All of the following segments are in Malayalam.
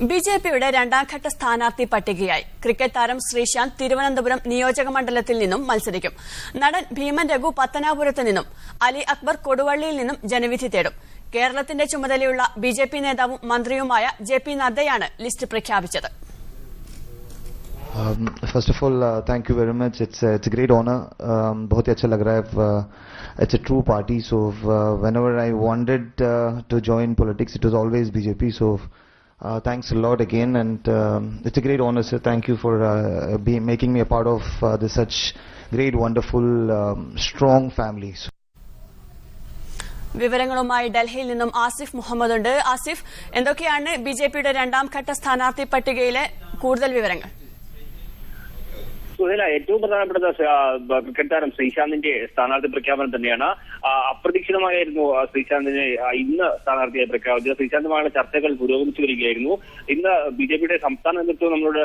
ബിജെപിയുടെ രണ്ടാംഘട്ട സ്ഥാനാർത്ഥി പട്ടികയായി. ക്രിക്കറ്റ് താരം ശ്രീശാന്ത് തിരുവനന്തപുരം നിയോജകമണ്ഡലത്തിൽ നിന്നും മത്സരിക്കും. നടൻ ഭീമൻ രഘു പത്തനാപുരത്ത് നിന്നും, അലി അക്ബർ കൊടുവള്ളിയിൽ നിന്നും ജനവിധി തേടും. കേരളത്തിന്റെ ചുമതലയുള്ള ബിജെപി നേതാവും മന്ത്രിയുമായ ജെ.പി. നദ്ദയാണ് ലിസ്റ്റ് പ്രഖ്യാപിച്ചത്. First of all, thank you very much. It's a great honor. बहुत ही अच्छा लग रहा है. It's a true party. So whenever I wanted to join politics, it was always BJP. So thanks a lot again, and it's a great honor, sir. Thank you for making me a part of this such great, wonderful, strong family. വിവരങ്ങളുമായി ഡൽഹിയിൽ നിന്നും ആസിഫ് മുഹമ്മദ് ഉണ്ട്. ആസിഫ്, എന്തൊക്കെയാണ് ബിജെപിയുടെ രണ്ടാം ഘട്ട സ്ഥാനാർത്ഥി പട്ടികയിലെ കൂടുതൽ വിവരങ്ങൾ? സുഹേല, ഏറ്റവും പ്രധാനപ്പെട്ട ക്രിക്കറ്റ് താരം ശ്രീശാന്തിന്റെ സ്ഥാനാർത്ഥി പ്രഖ്യാപനം തന്നെയാണ്. അപ്രതീക്ഷിതമായിരുന്നു ശ്രീശാന്തിനെ ഇന്ന് സ്ഥാനാർത്ഥിയായി പ്രഖ്യാപിച്ചത്. ശ്രീശാന്തുമായുള്ള ചർച്ചകൾ പുരോഗമിച്ചു വരികയായിരുന്നു. ഇന്ന് ബിജെപിയുടെ സംസ്ഥാന നേതൃത്വം നമ്മളോട്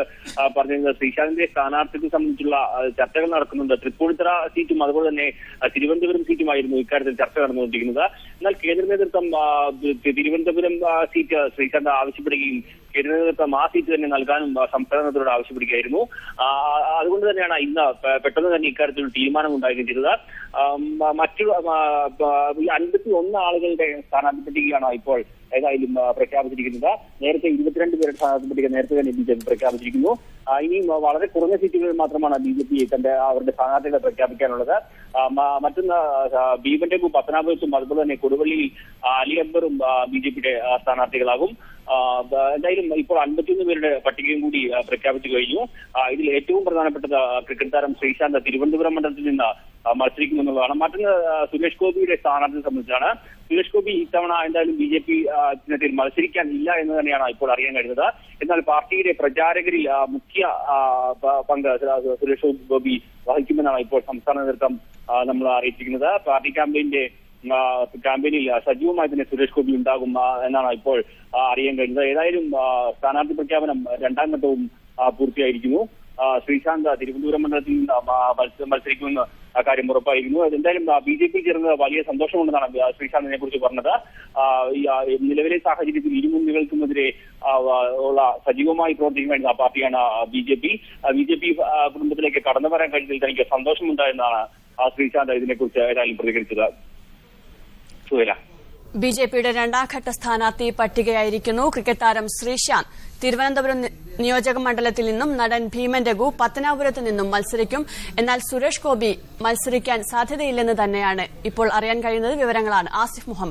പറഞ്ഞിരുന്നത് ശ്രീശാന്തിന്റെ സ്ഥാനാർത്ഥിത്വത്തെ സംബന്ധിച്ചുള്ള ചർച്ചകൾ നടക്കുന്നുണ്ട്. തൃപ്പൂണിത്തുറ സീറ്റും അതുപോലെ തന്നെ തിരുവനന്തപുരം സീറ്റുമായിരുന്നു ഇക്കാര്യത്തിൽ ചർച്ച നടന്നുകൊണ്ടിരിക്കുന്നത്. എന്നാൽ കേന്ദ്ര നേതൃത്വം തിരുവനന്തപുരം സീറ്റ് ശ്രീശാന്ത് ആവശ്യപ്പെടുകയും കേന്ദ്ര നേതൃത്വം ആ സീറ്റ് തന്നെ നൽകാനും സംസ്ഥാന നേതൃത്വത്തോട് ആവശ്യപ്പെടുകയായിരുന്നു. അതുകൊണ്ട് തന്നെയാണ് ഇന്ന് പെട്ടെന്ന് തന്നെ ഇക്കാര്യത്തിൽ തീരുമാനം ഉണ്ടാകുകയും ചെയ്തത്. മറ്റു 51 ആളുകളുടെ സ്ഥാനാർത്ഥി പട്ടികയാണ് ഇപ്പോൾ ഏതായാലും പ്രഖ്യാപിച്ചിരിക്കുന്നത്. നേരത്തെ 22 പേരുടെ സ്ഥാനാർത്ഥി പട്ടിക നേരത്തെ തന്നെ ബിജെപി പ്രഖ്യാപിച്ചിരിക്കുന്നു. ഇനിയും വളരെ കുറഞ്ഞ സീറ്റുകളിൽ മാത്രമാണ് ബിജെപി അവരുടെ സ്ഥാനാർത്ഥികളെ പ്രഖ്യാപിക്കാനുള്ളത്. മറ്റൊന്ന് ഭീമൻ രഘു പത്തനാപുരത്തും അതുപോലെ തന്നെ കൊടുവള്ളിയിൽ അലി അക്ബറും ബിജെപിയുടെ സ്ഥാനാർത്ഥികളാകും. എന്തായാലും ഇപ്പോൾ 51 പേരുടെ പട്ടികയും കൂടി പ്രഖ്യാപിച്ചു കഴിഞ്ഞു. ഇതിൽ ഏറ്റവും പ്രധാനപ്പെട്ടത് ക്രിക്കറ്റ് താരം ശ്രീശാന്ത് തിരുവനന്തപുരം മണ്ഡലത്തിൽ നിന്ന് മത്സരിക്കുമെന്നുള്ളതാണ്. മറ്റൊന്ന് സുരേഷ് ഗോപിയുടെ സ്ഥാനാർത്ഥിയെ സംബന്ധിച്ചാണ്. സുരേഷ് ഗോപി ഇത്തവണ എന്തായാലും ബിജെപി ചിഹ്നത്തിൽ മത്സരിക്കാൻ ഇല്ല എന്ന് തന്നെയാണ് ഇപ്പോൾ അറിയാൻ കഴിയുന്നത്. എന്നാൽ പാർട്ടിയുടെ പ്രചാരകരിൽ മുഖ്യ പങ്ക് സുരേഷ് ഗോപി വഹിക്കുമെന്നാണ് ഇപ്പോൾ സംസ്ഥാന നേതൃത്വം നമ്മൾ അറിയിച്ചിരിക്കുന്നത്. പാർട്ടി ക്യാമ്പയിനിൽ സജീവമായി തന്നെ സുരേഷ് ഗോപി ഉണ്ടാകും എന്നാണ് ഇപ്പോൾ അറിയാൻ കഴിയുന്നത്. ഏതായാലും സ്ഥാനാർത്ഥി പ്രഖ്യാപനം രണ്ടാം ഘട്ടവും പൂർത്തിയായിരിക്കുന്നു. ശ്രീശാന്ത് തിരുവനന്തപുരം മണ്ഡലത്തിൽ നിന്ന് മത്സരിക്കുമെന്ന് കാര്യം ഉറപ്പായിരുന്നു. എന്തായാലും ബിജെപി ചേർന്നത് വലിയ സന്തോഷമുണ്ടെന്നാണ് ശ്രീശാന്തിനെ കുറിച്ച് പറഞ്ഞത്. നിലവിലെ സാഹചര്യത്തിൽ ഇരു മുന്നണികൾക്കുമെതിരെ ഉള്ള സജീവമായി പ്രവർത്തിക്കാൻ കഴിയുന്ന പാർട്ടിയാണ് ബിജെപി. കുടുംബത്തിലേക്ക് കടന്നു വരാൻ കഴിഞ്ഞതിൽ തനിക്ക് സന്തോഷമുണ്ടായെന്നാണ് ശ്രീശാന്ത് ഇതിനെക്കുറിച്ച് ഏതായാലും പ്രതികരിച്ചത്. ബിജെപിയുടെ രണ്ടാംഘട്ട സ്ഥാനാർത്ഥി പട്ടികയായിരിക്കുന്നു. ക്രിക്കറ്റ് താരം ശ്രീശാന്ത് തിരുവനന്തപുരം നിയോജക മണ്ഡലത്തിൽ നിന്നും, നടൻ ഭീമൻ രഘു പത്തനാപുരത്ത് നിന്നും മത്സരിക്കും. എന്നാൽ സുരേഷ് ഗോപി മത്സരിക്കാൻ സാധ്യതയില്ലെന്ന് തന്നെയാണ് ഇപ്പോൾ അറിയാൻ കഴിയുന്നത്. വിവരങ്ങളാണ് ആസിഫ് മുഹമ്മദ്.